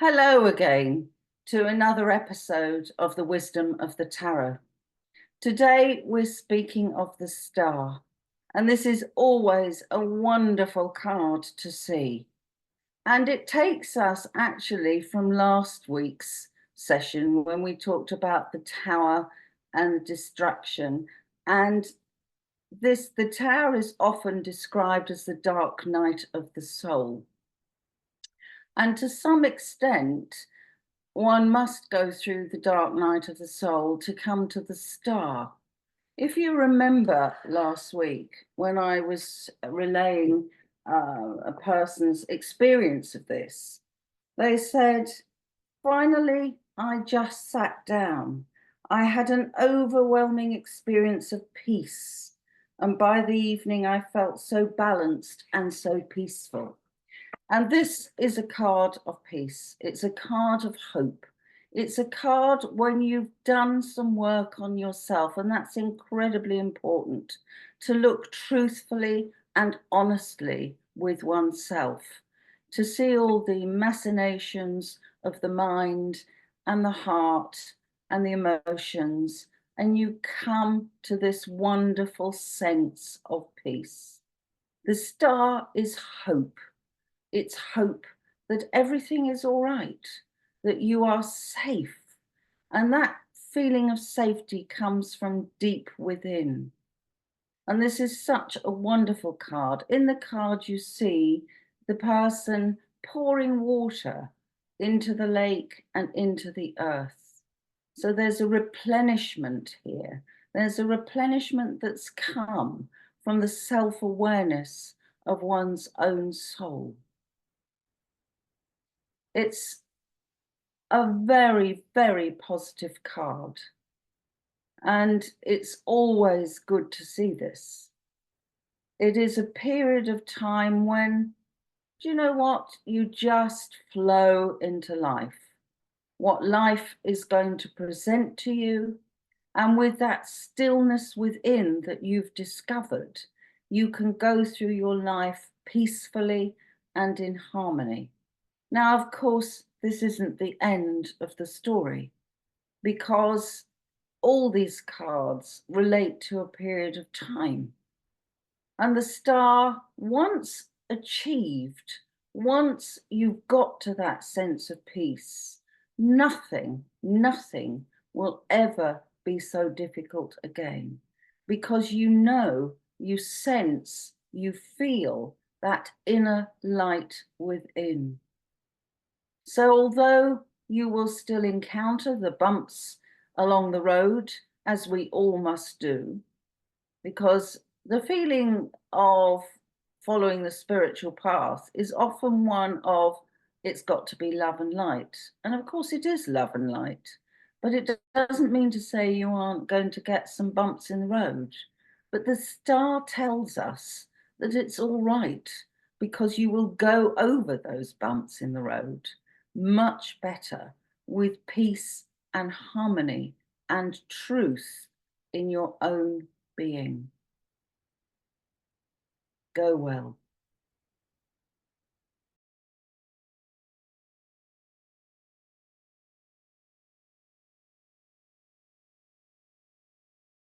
Hello again to another episode of the Wisdom of the Tarot. Today we're speaking of the Star, and this is always a wonderful card to see. And it takes us actually from last week's session when we talked about the Tower and the destruction. And the Tower is often described as the dark night of the soul. And to some extent, one must go through the dark night of the soul to come to the star. If you remember last week when I was relaying a person's experience of this, they said, finally, I just sat down. I had an overwhelming experience of peace. And by the evening, I felt so balanced and so peaceful. And this is a card of peace. It's a card of hope. It's a card when you've done some work on yourself, and that's incredibly important, to look truthfully and honestly with oneself, to see all the machinations of the mind and the heart and the emotions, and you come to this wonderful sense of peace. The star is hope. It's hope that everything is all right, that you are safe. And that feeling of safety comes from deep within. And this is such a wonderful card. In the card, you see the person pouring water into the lake and into the earth. So there's a replenishment here. There's a replenishment that's come from the self-awareness of one's own soul. It's a very, very positive card. And it's always good to see this. It is a period of time when, do you know what? You just flow into life. What life is going to present to you. And with that stillness within that you've discovered, you can go through your life peacefully and in harmony. Now, of course, this isn't the end of the story, because all these cards relate to a period of time. And the star, once achieved, once you've got to that sense of peace, nothing will ever be so difficult again, because you know, you sense, you feel that inner light within. So although you will still encounter the bumps along the road, as we all must do, because the feeling of following the spiritual path is often one of, it's got to be love and light. And of course it is love and light, but it doesn't mean to say you aren't going to get some bumps in the road. But the star tells us that it's all right, because you will go over those bumps in the road much better, with peace and harmony and truth in your own being. Go well.